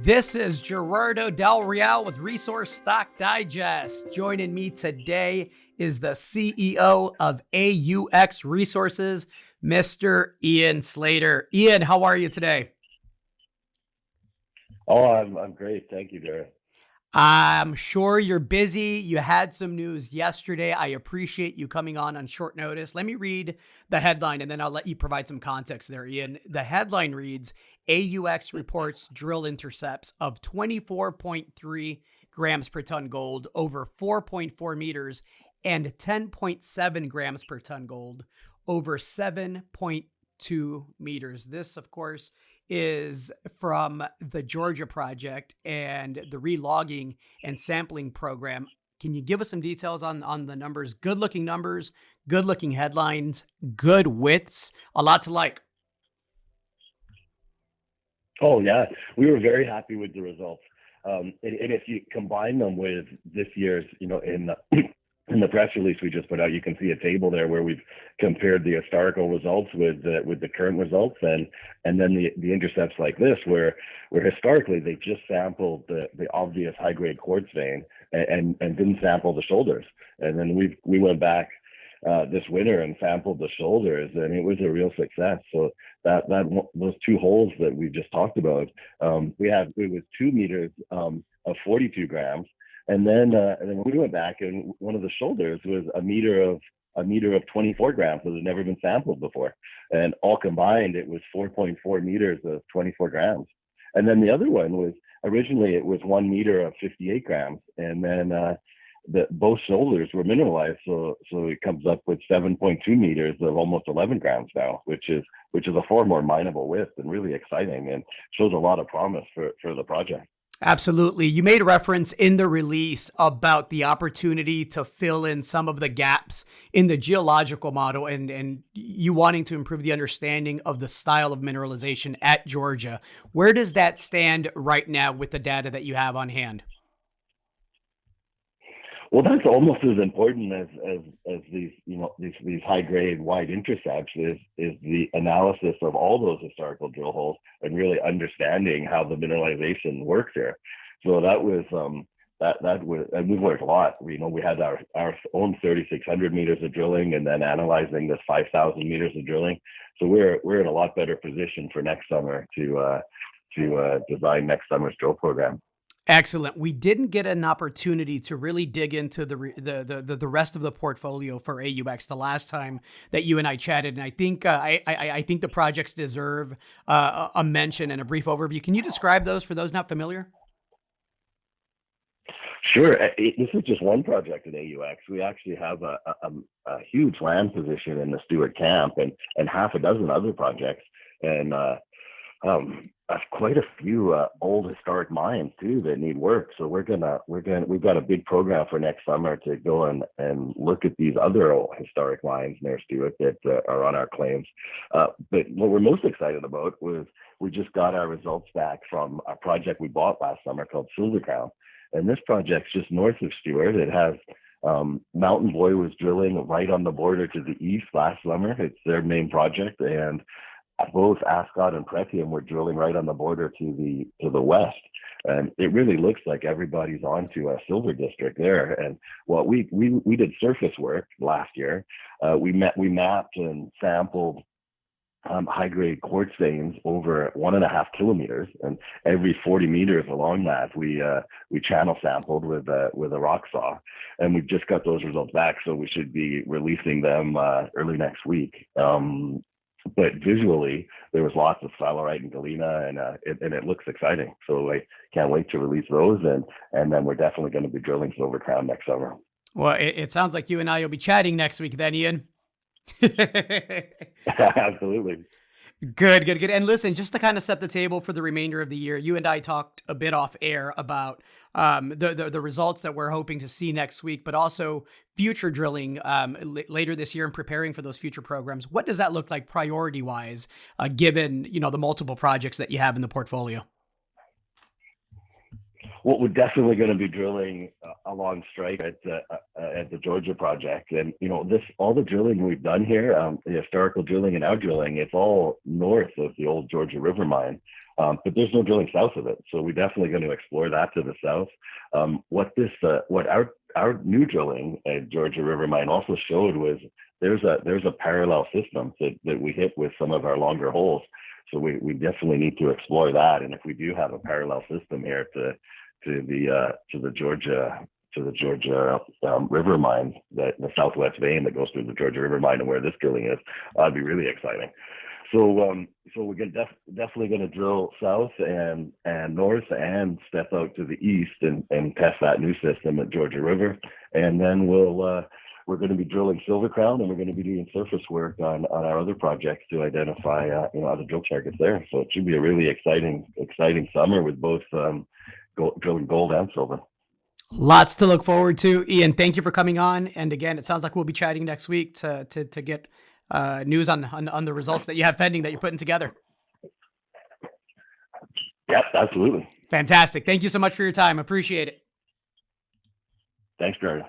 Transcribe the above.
This is Gerardo Del Real with Resource Stock Digest. Joining me today is the CEO of AUX Resources, Mr. Ian Slater. Ian, how are you today? Oh, I'm great. Thank you, Derek. I'm sure you're busy. You had some news yesterday. I appreciate you coming on short notice. Let me read the headline and then I'll let you provide some context there, Ian. The headline reads, AUX reports drill intercepts of 24.3 grams per ton gold over 4.4 meters and 10.7 grams per ton gold over 7.2 meters. This, of course, is from the Georgia project and the relogging and sampling program. Can you give us some details on the numbers? Good looking headlines, good widths, a lot to like. Oh, yeah. We were very happy with the results. And if you combine them with this year's, in the press release we just put out, you can see a table there where we've compared the historical results with the current results, and then the intercepts like this, where historically they just sampled the obvious high grade quartz vein and didn't sample the shoulders, and then we went back this winter and sampled the shoulders, and it was a real success. So that those two holes that we just talked about, it was 2 meters of 42 grams. And then we went back, and one of the shoulders was a meter of 24 grams that had never been sampled before, and all combined it was 4.4 meters of 24 grams. And then the other one was originally it was 1 meter of 58 grams, and then both shoulders were mineralized, so it comes up with 7.2 meters of almost 11 grams now, which is a far more mineable width and really exciting, and shows a lot of promise for the project. Absolutely. You made reference in the release about the opportunity to fill in some of the gaps in the geological model and you wanting to improve the understanding of the style of mineralization at Georgia. Where does that stand right now with the data that you have on hand? Well, that's almost as important as these high grade wide intercepts is the analysis of all those historical drill holes and really understanding how the mineralization works here. So that was and we've learned a lot. We had our own 3,600 meters of drilling, and then analyzing this 5,000 meters of drilling. So we're in a lot better position for next summer to design next summer's drill program. Excellent. We didn't get an opportunity to really dig into the rest of the portfolio for AUX the last time that you and I chatted, and I think I think the projects deserve a mention and a brief overview. Can you describe those for those not familiar? Sure. This is just one project at AUX. We actually have a huge land position in the Stewart Camp and half a dozen other projects, and quite a few old historic mines too that need work. So we've got a big program for next summer to go and look at these other old historic mines near Stewart that are on our claims. But what we're most excited about was we just got our results back from a project we bought last summer called Silver Crown, and this project's just north of Stewart. It has Mountain Boy was drilling right on the border to the east last summer. It's their main project, and both Ascot and Pretium were drilling right on the border to the west, and it really looks like everybody's onto a silver district there. And what we did surface work last year. We mapped and sampled high grade quartz veins over 1.5 kilometers, and every 40 meters along that we channel sampled with a rock saw, and we've just got those results back, so we should be releasing them early next week. But visually, there was lots of sphalerite and galena, and it looks exciting. So I can't wait to release those, and then we're definitely going to be drilling Silver Crown next summer. Well, it sounds like you and I will be chatting next week then, Ian. Absolutely. Good. And listen, just to kind of set the table for the remainder of the year, you and I talked a bit off air about the results that we're hoping to see next week, but also future drilling later this year and preparing for those future programs. What does that look like priority wise, given the multiple projects that you have in the portfolio? Well, we're definitely going to be drilling along strike at the Georgia project, and all the drilling we've done here, the historical drilling and our drilling, it's all north of the old Georgia River mine, but there's no drilling south of it. So we're definitely going to explore that to the south. What our new drilling at Georgia River mine also showed was there's a parallel system that we hit with some of our longer holes. So we definitely need to explore that, and if we do have a parallel system here to the Georgia river mine, the southwest vein that goes through the Georgia River mine and where this drilling is, that'd be really exciting. So we're definitely going to drill south and north and step out to the east and test that new system at Georgia River, and then we're going to be drilling Silver Crown, and we're going to be doing surface work on our other projects to identify other drill targets there. So it should be a really exciting summer with both drilling gold and silver. Lots to look forward to. Ian, thank you for coming on. And again, it sounds like we'll be chatting next week to get news on the results that you have pending that you're putting together. Yep, absolutely. Fantastic. Thank you so much for your time. Appreciate it. Thanks, Jared.